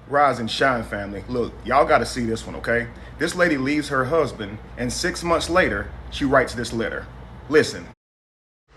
Rise and shine, family. Look, y'all got to see this one, okay? This lady leaves her husband, and 6 months later, she writes this letter. Listen.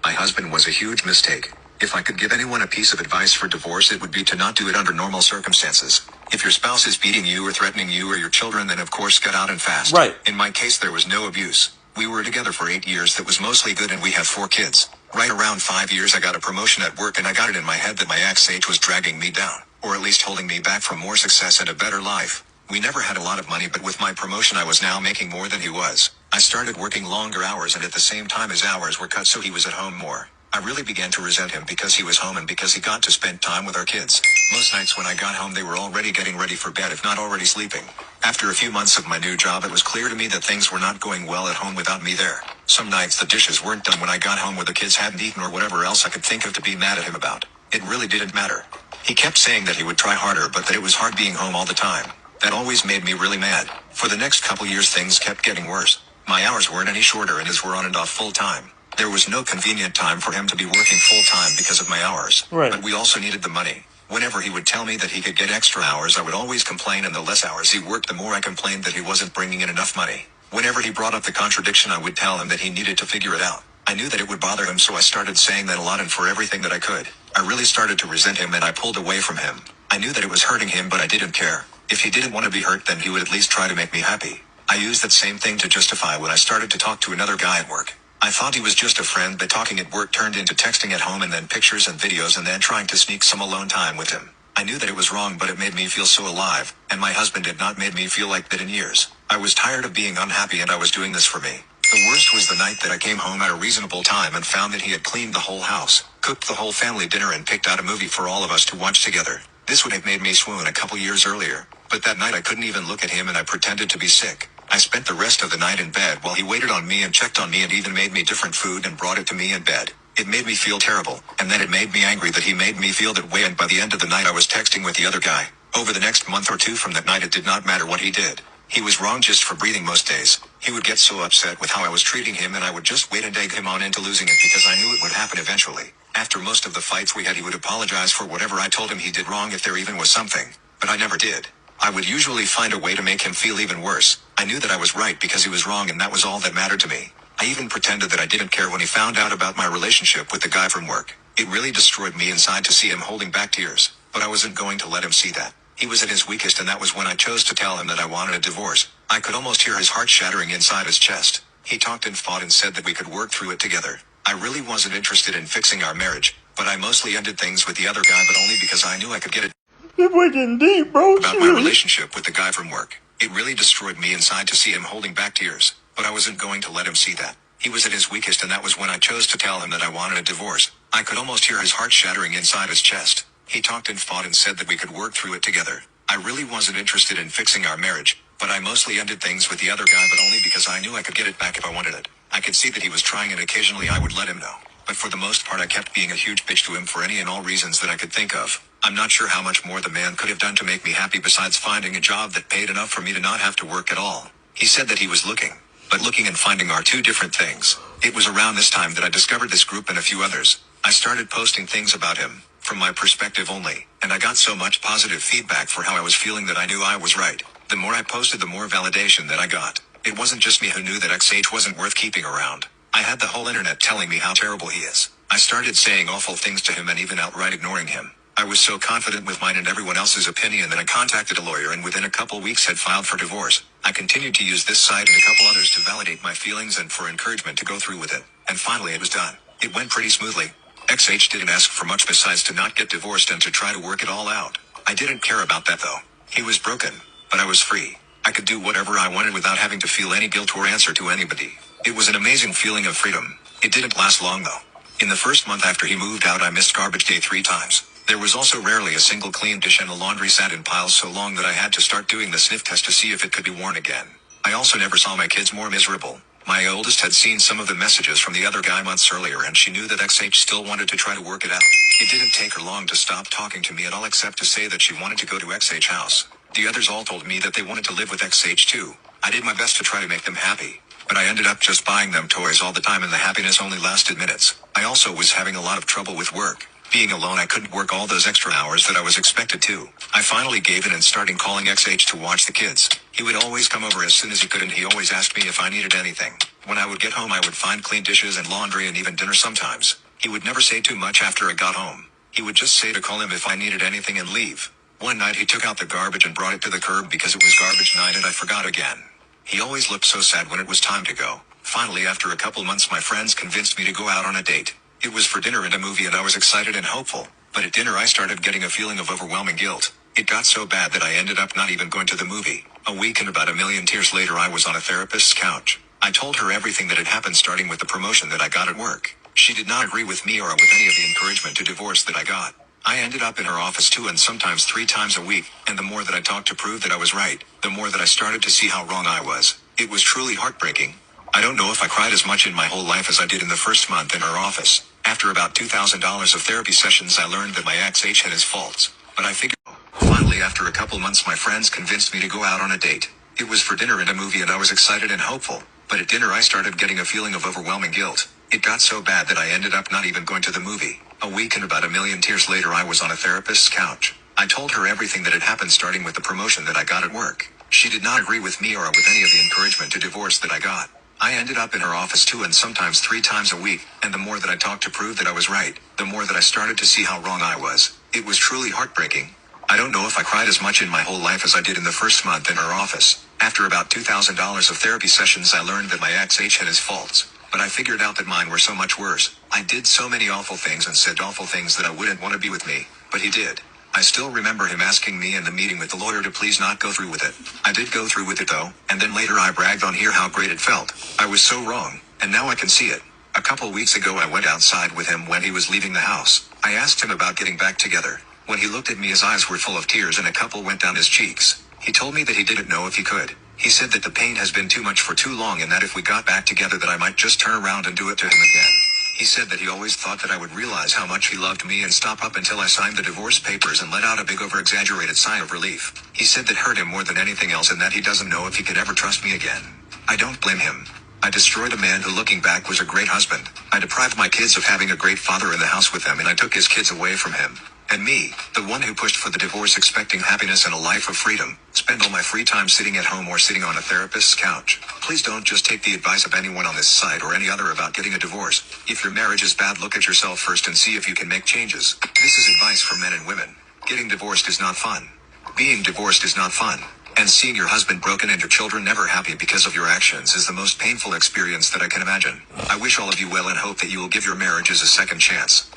My husband was a huge mistake. If I could give anyone a piece of advice for divorce, it would be to not do it under normal circumstances. If your spouse is beating you or threatening you or your children, then of course get out and fast. Right. In my case, there was no abuse. We were together for 8 years. That was mostly good, and we have 4 kids. Right around 5 years, I got a promotion at work, and I got it in my head that my ex was dragging me down, or at least holding me back from more success and a better life. We never had a lot of money, but with my promotion, I was now making more than he was. I started working longer hours, and at the same time his hours were cut, so he was at home more. I really began to resent him because he was home and because he got to spend time with our kids. Most nights when I got home, they were already getting ready for bed, if not already sleeping. After a few months of my new job, it was clear to me that things were not going well at home without me there. Some nights the dishes weren't done when I got home, or the kids hadn't eaten, or whatever else I could think of to be mad at him about. It really didn't matter. He kept saying that he would try harder, but that it was hard being home all the time. That always made me really mad. For the next couple years, things kept getting worse. My hours weren't any shorter, and his were on and off full time. There was no convenient time for him to be working full time because of my hours. Right. But we also needed the money. Whenever he would tell me that he could get extra hours, I would always complain, and the less hours he worked, the more I complained that he wasn't bringing in enough money. Whenever he brought up the contradiction, I would tell him that he needed to figure it out. I knew that it would bother him, so I started saying that a lot and for everything that I could. I really started to resent him, and I pulled away from him. I knew that it was hurting him, but I didn't care. If he didn't want to be hurt, then he would at least try to make me happy. I used that same thing to justify when I started to talk to another guy at work. I thought he was just a friend, but talking at work turned into texting at home, and then pictures and videos, and then trying to sneak some alone time with him. I knew that it was wrong, but it made me feel so alive, and my husband had not made me feel like that in years. I was tired of being unhappy, and I was doing this for me. The worst was the night that I came home at a reasonable time and found that he had cleaned the whole house, cooked the whole family dinner, and picked out a movie for all of us to watch together. This would have made me swoon a couple years earlier, but that night I couldn't even look at him, and I pretended to be sick. I spent the rest of the night in bed while he waited on me and checked on me and even made me different food and brought it to me in bed. It made me feel terrible, and then it made me angry that he made me feel that way, and by the end of the night I was texting with the other guy. Over the next month or two from that night, it did not matter what he did. He was wrong just for breathing most days. He would get so upset with how I was treating him, and I would just wait and egg him on into losing it because I knew it would happen eventually. After most of the fights we had, he would apologize for whatever I told him he did wrong, if there even was something. But I never did. I would usually find a way to make him feel even worse. I knew that I was right because he was wrong, and that was all that mattered to me. I even pretended that I didn't care when he found out about my relationship with the guy from work. It really destroyed me inside to see him holding back tears, but I wasn't going to let him see that. He was at his weakest, and that was when I chose to tell him that I wanted a divorce. I could almost hear his heart shattering inside his chest. He talked and fought and said that we could work through it together. I really wasn't interested in fixing our marriage, but I mostly ended things with the other guy, but only because I knew I could get it. That boy getting deep, bro. About my relationship with the guy from work. It really destroyed me inside to see him holding back tears, but I wasn't going to let him see that. He was at his weakest, and that was when I chose to tell him that I wanted a divorce. I could almost hear his heart shattering inside his chest. He talked and fought and said that we could work through it together. I really wasn't interested in fixing our marriage, but I mostly ended things with the other guy, but only because I knew I could get it back if I wanted it. I could see that he was trying, and occasionally I would let him know. But for the most part, I kept being a huge bitch to him for any and all reasons that I could think of. I'm not sure how much more the man could have done to make me happy besides finding a job that paid enough for me to not have to work at all. He said that he was looking, but looking and finding are two different things. It was around this time that I discovered this group and a few others. I started posting things about him, from my perspective only, and I got so much positive feedback for how I was feeling that I knew I was right. The more I posted, the more validation that I got. It wasn't just me who knew that XH wasn't worth keeping around. I had the whole internet telling me how terrible he is. I started saying awful things to him and even outright ignoring him. I was so confident with mine and everyone else's opinion that I contacted a lawyer, and within a couple weeks had filed for divorce. I continued to use this site and a couple others to validate my feelings and for encouragement to go through with it. And finally it was done. It went pretty smoothly. XH didn't ask for much besides to not get divorced and to try to work it all out. I didn't care about that though. He was broken, but I was free. I could do whatever I wanted without having to feel any guilt or answer to anybody. It was an amazing feeling of freedom. It didn't last long though. In the first month after he moved out, I missed garbage day 3 times. There was also rarely a single clean dish, and the laundry sat in piles so long that I had to start doing the sniff test to see if it could be worn again. I also never saw my kids more miserable. My oldest had seen some of the messages from the other guy months earlier, and she knew that XH still wanted to try to work it out. It didn't take her long to stop talking to me at all, except to say that she wanted to go to XH house. The others all told me that they wanted to live with XH too. I did my best to try to make them happy, but I ended up just buying them toys all the time, and the happiness only lasted minutes. I also was having a lot of trouble with work. Being alone, I couldn't work all those extra hours that I was expected to. I finally gave in and started calling XH to watch the kids. He would always come over as soon as he could, and he always asked me if I needed anything. When I would get home, I would find clean dishes and laundry and even dinner sometimes. He would never say too much after I got home. He would just say to call him if I needed anything and leave. One night he took out the garbage and brought it to the curb because it was garbage night and I forgot again. He always looked so sad when it was time to go. Finally, after a couple months, my friends convinced me to go out on a date. It was for dinner and a movie, and I was excited and hopeful. But at dinner I started getting a feeling of overwhelming guilt. It got so bad that I ended up not even going to the movie. A week and about a million tears later, I was on a therapist's couch. I told her everything that had happened, starting with the promotion that I got at work. She did not agree with me or with any of the encouragement to divorce that I got. I ended up in her office 2 and sometimes 3 times a week, and the more that I talked to prove that I was right, the more that I started to see how wrong I was. It was truly heartbreaking. I don't know if I cried as much in my whole life as I did in the first month in her office. After about $2,000 of therapy sessions, I learned that my ex-H had his faults. But I figured. Finally, after a couple months, my friends convinced me to go out on a date. It was for dinner and a movie, and I was excited and hopeful. But at dinner I started getting a feeling of overwhelming guilt. It got so bad that I ended up not even going to the movie. A week and about a million tears later, I was on a therapist's couch. I told her everything that had happened, starting with the promotion that I got at work. She did not agree with me or with any of the encouragement to divorce that I got. I ended up in her office 2 and sometimes 3 times a week, and the more that I talked to prove that I was right, the more that I started to see how wrong I was. It was truly heartbreaking. I don't know if I cried as much in my whole life as I did in the first month in her office. After about $2,000 of therapy sessions, I learned that my ex-H had his faults. But I figured out that mine were so much worse. I did so many awful things and said awful things that I wouldn't want to be with me, but he did. I still remember him asking me in the meeting with the lawyer to please not go through with it. I did go through with it though, and then later I bragged on here how great it felt. I was so wrong, and now I can see it. A couple weeks ago I went outside with him when he was leaving the house. I asked him about getting back together. When he looked at me, his eyes were full of tears and a couple went down his cheeks. He told me that he didn't know if he could. He said that the pain has been too much for too long, and that if we got back together that I might just turn around and do it to him again. He said that he always thought that I would realize how much he loved me and stop up until I signed the divorce papers and let out a big over-exaggerated sigh of relief. He said that hurt him more than anything else, and that he doesn't know if he could ever trust me again. I don't blame him. I destroyed a man who, looking back, was a great husband. I deprived my kids of having a great father in the house with them, and I took his kids away from him. And me, the one who pushed for the divorce expecting happiness and a life of freedom, spend all my free time sitting at home or sitting on a therapist's couch. Please don't just take the advice of anyone on this site or any other about getting a divorce. If your marriage is bad, look at yourself first and see if you can make changes. This is advice for men and women. Getting divorced is not fun. Being divorced is not fun. And seeing your husband broken and your children never happy because of your actions is the most painful experience that I can imagine. I wish all of you well and hope that you will give your marriages a second chance.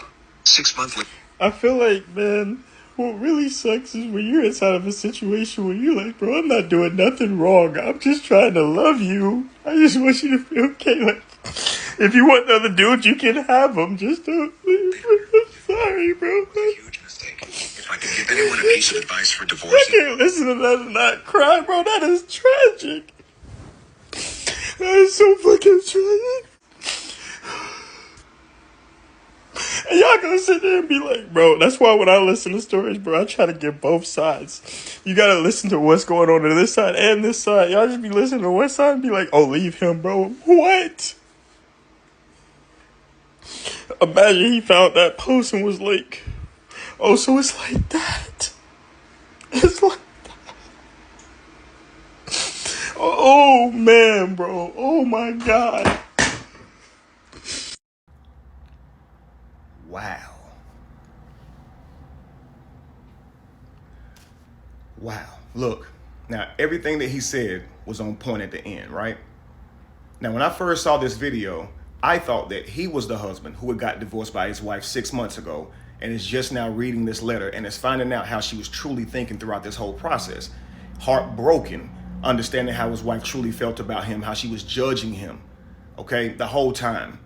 6 months later. I feel like, man, what really sucks is when you're inside of a situation where you're like, bro, I'm not doing nothing wrong. I'm just trying to love you. I just want you to feel okay. Like, if you want the other dude, you can have them. Just don't. I'm sorry, bro. Huge mistake. If I could give anyone a piece of advice for divorce, I can't listen to that and not cry, bro. That is tragic. That is so fucking tragic. And y'all gonna sit there and be like, bro, that's why when I listen to stories, bro, I try to get both sides. You gotta listen to what's going on this side and this side. Y'all just be listening to one side and be like, oh, leave him, bro. What? Imagine he found that post and was like, oh, so it's like that. It's like that. Oh, man, bro. Oh, my God. Wow. Wow. Look, now everything that he said was on point at the end, right? Now, when I first saw this video, I thought that he was the husband who had got divorced by his wife 6 months ago and is just now reading this letter and is finding out how she was truly thinking throughout this whole process. Heartbroken, understanding how his wife truly felt about him, how she was judging him, okay, the whole time.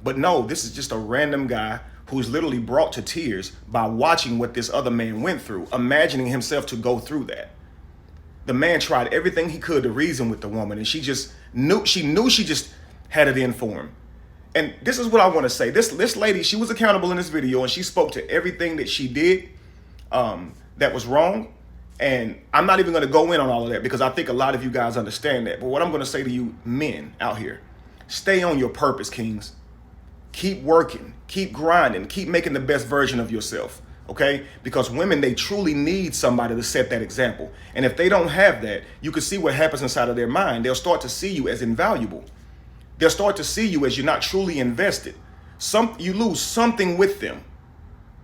But no, this is just a random guy who's literally brought to tears by watching what this other man went through, imagining himself to go through that. The man tried everything he could to reason with the woman, and she knew she just had it in for him. And this is what I want to say. This lady, she was accountable in this video, and she spoke to everything that she did that was wrong. And I'm not even going to go in on all of that because I think a lot of you guys understand that. But what I'm going to say to you men out here, stay on your purpose, kings. Keep working, keep grinding, keep making the best version of yourself. Okay? Because women, they truly need somebody to set that example. And if they don't have that, you can see what happens inside of their mind. They'll start to see you as invaluable. They'll start to see you as you're not truly invested. You lose something with them.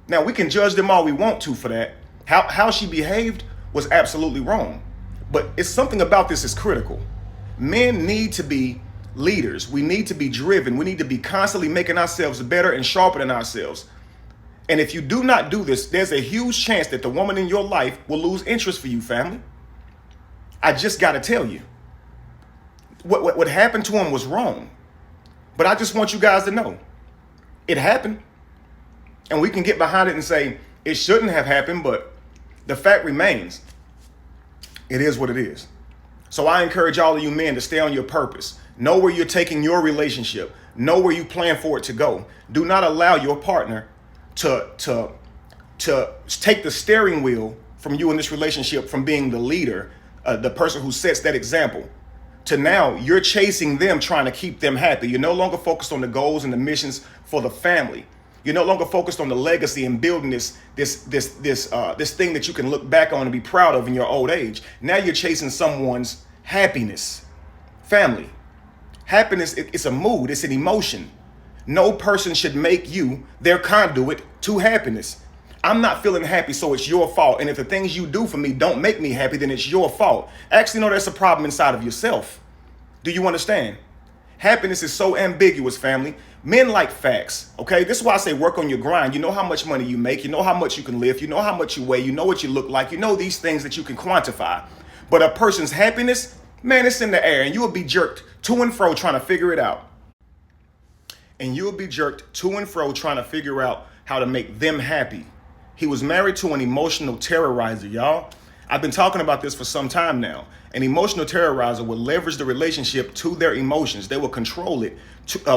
Now, we can judge them all we want to for that. How she behaved was absolutely wrong. But it's something about this is critical. Men need to be leaders. We need to be driven. We need to be constantly making ourselves better and sharper than ourselves. And if you do not do this, there's a huge chance that the woman in your life will lose interest for you, family. I just got to tell you, what happened to him was wrong. But I just want you guys to know, it happened. And we can get behind it and say, it shouldn't have happened, but the fact remains, it is what it is. So I encourage all of you men to stay on your purpose. Know where you're taking your relationship. Know where you plan for it to go. Do not allow your partner to take the steering wheel from you in this relationship, from being the leader, the person who sets that example, to now you're chasing them, trying to keep them happy. You're no longer focused on the goals and the missions for the family. You're no longer focused on the legacy and building this thing that you can look back on and be proud of in your old age. Now you're chasing someone's happiness. Family, happiness, it's a mood, it's an emotion. No person should make you their conduit to happiness. I'm not feeling happy, so it's your fault. And if the things you do for me don't make me happy, then it's your fault. Actually, no, that's a problem inside of yourself. Do you understand? Happiness is so ambiguous, family. Men like facts, okay? This is why I say work on your grind. You know how much money you make. You know how much you can lift. You know how much you weigh. You know what you look like. You know these things that you can quantify. But a person's happiness, man, it's in the air, and you will be jerked to and fro trying to figure it out. And you'll be jerked to and fro trying to figure out how to make them happy. He was married to an emotional terrorizer, y'all. I've been talking about this for some time now. An emotional terrorizer will leverage the relationship to their emotions. They will control it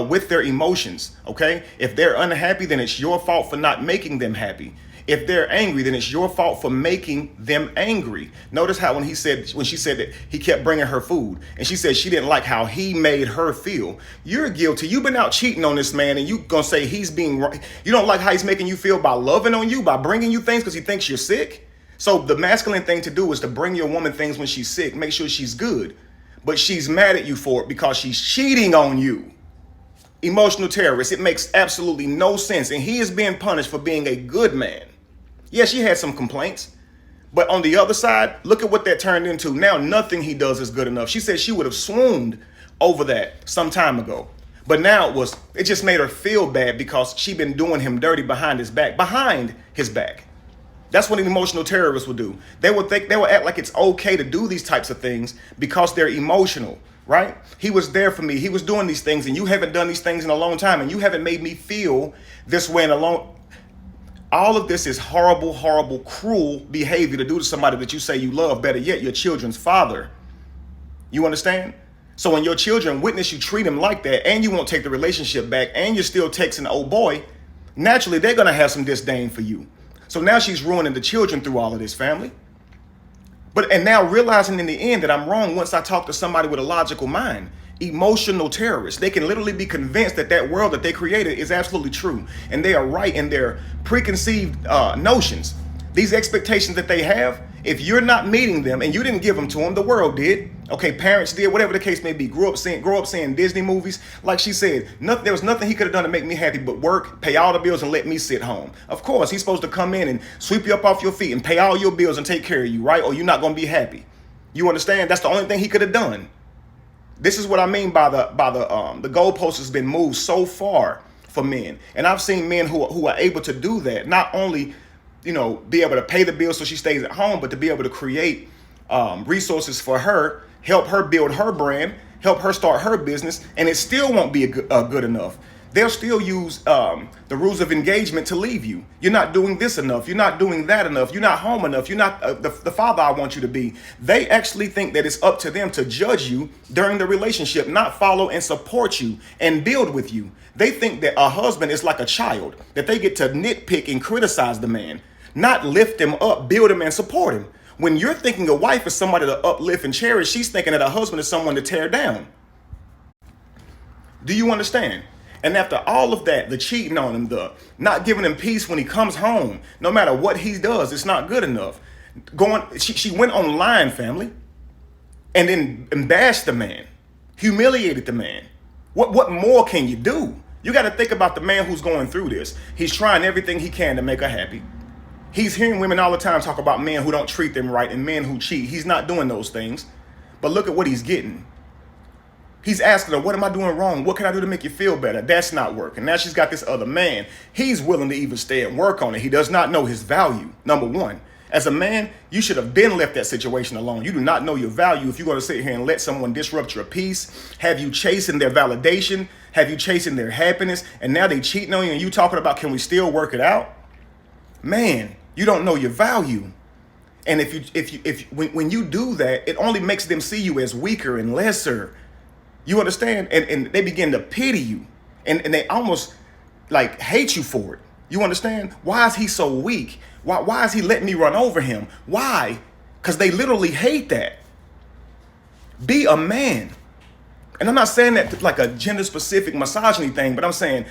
with their emotions, okay? If they're unhappy, then it's your fault for not making them happy. If they're angry, then it's your fault for making them angry. Notice how when she said that he kept bringing her food and she said she didn't like how he made her feel. You're guilty. You've been out cheating on this man and you gonna say he's being right. You don't like how he's making you feel by loving on you, by bringing you things because he thinks you're sick. So the masculine thing to do is to bring your woman things when she's sick, make sure she's good. But she's mad at you for it because she's cheating on you. Emotional terrorist. It makes absolutely no sense. And he is being punished for being a good man. Yeah, she had some complaints, but on the other side, look at what that turned into. Now, nothing he does is good enough. She said she would have swooned over that some time ago, but now it just made her feel bad because she'd been doing him dirty behind his back. That's what an emotional terrorist would do. They would act like it's okay to do these types of things because they're emotional, right? He was there for me. He was doing these things and you haven't done these things in a long time and you haven't made me feel this way in a long. All of this is horrible, horrible, cruel behavior to do to somebody that you say you love, better yet, your children's father. You understand? So when your children witness you treat them like that and you won't take the relationship back and you're still texting old boy, naturally, they're going to have some disdain for you. So now she's ruining the children through all of this, family. And now realizing in the end that I'm wrong once I talk to somebody with a logical mind. Emotional terrorists. They can literally be convinced that that world that they created is absolutely true. And they are right in their preconceived notions. These expectations that they have, if you're not meeting them and you didn't give them to them, the world did. Okay, parents did, whatever the case may be. Grow up seeing Disney movies. Like she said, there was nothing he could have done to make me happy but work, pay all the bills, and let me sit home. Of course, he's supposed to come in and sweep you up off your feet and pay all your bills and take care of you, right? Or you're not going to be happy. You understand? That's the only thing he could have done. This is what I mean by the goalpost has been moved so far for men. And I've seen men who are able to do that, not only, be able to pay the bills so she stays at home, but to be able to create resources for her, help her build her brand, help her start her business, and it still won't be good enough. They'll still use the rules of engagement to leave you. You're not doing this enough. You're not doing that enough. You're not home enough. You're not the father I want you to be. They actually think that it's up to them to judge you during the relationship, not follow and support you and build with you. They think that a husband is like a child, that they get to nitpick and criticize the man, not lift him up, build him, and support him. When you're thinking a wife is somebody to uplift and cherish, she's thinking that a husband is someone to tear down. Do you understand? And after all of that, the cheating on him, the not giving him peace when he comes home, no matter what he does, it's not good enough. She went online, family, and then bashed the man, humiliated the man. What more can you do? You got to think about the man who's going through this. He's trying everything he can to make her happy. He's hearing women all the time talk about men who don't treat them right and men who cheat. He's not doing those things. But look at what he's getting. He's asking her, what am I doing wrong? What can I do to make you feel better? That's not working. Now she's got this other man. He's willing to even stay and work on it. He does not know his value. Number one, as a man, you should have been left that situation alone. You do not know your value if you're going to sit here and let someone disrupt your peace, have you chasing their validation, have you chasing their happiness, and now they cheating on you and you talking about, can we still work it out? Man, you don't know your value. And when you do that, it only makes them see you as weaker and lesser. You understand? And they begin to pity you. And they almost like hate you for it. You understand? Why is he so weak? Why is he letting me run over him? Why? Because they literally hate that. Be a man. And I'm not saying that like a gender specific misogyny thing, but I'm saying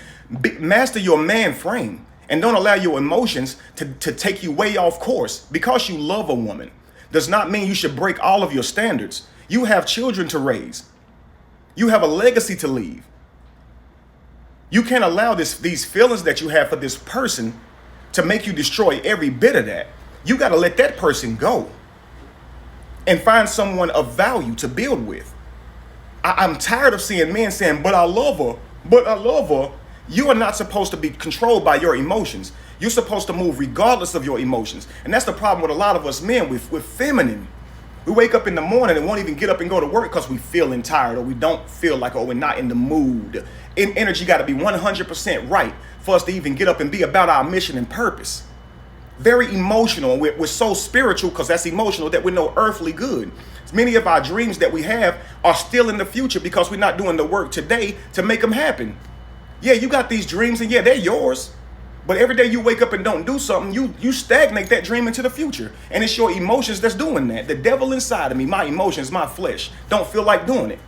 master your man frame. And don't allow your emotions to take you way off course. Because you love a woman does not mean you should break all of your standards. You have children to raise. You have a legacy to leave. You can't allow these feelings that you have for this person to make you destroy every bit of that. You got to let that person go and find someone of value to build with. I'm tired of seeing men saying, but I love her, but I love her. You are not supposed to be controlled by your emotions. You're supposed to move regardless of your emotions. And that's the problem with a lot of us men. We're feminine. We wake up in the morning and won't even get up and go to work because we feeling tired or we don't feel like, or we're not in the mood. Energy got to be 100% right for us to even get up and be about our mission and purpose. Very emotional. We're so spiritual because that's emotional that we're no earthly good. Many of our dreams that we have are still in the future because we're not doing the work today to make them happen. Yeah, you got these dreams and yeah, they're yours. But every day you wake up and don't do something, you stagnate that dream into the future. And it's your emotions that's doing that. The devil inside of me, my emotions, my flesh, don't feel like doing it.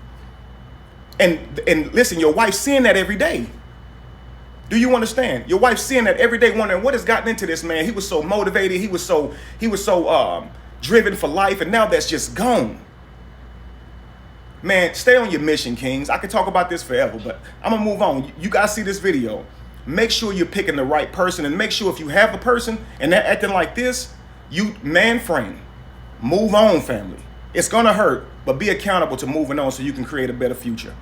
And listen, your wife's seeing that every day. Do you understand? Your wife's seeing that every day, wondering what has gotten into this man. He was so motivated. He was so driven for life. And now that's just gone. Man, stay on your mission, kings. I could talk about this forever, but I'm going to move on. You guys see this video. Make sure you're picking the right person, and make sure if you have a person and they're acting like this, you man frame. Move on, family. It's going to hurt, but be accountable to moving on so you can create a better future.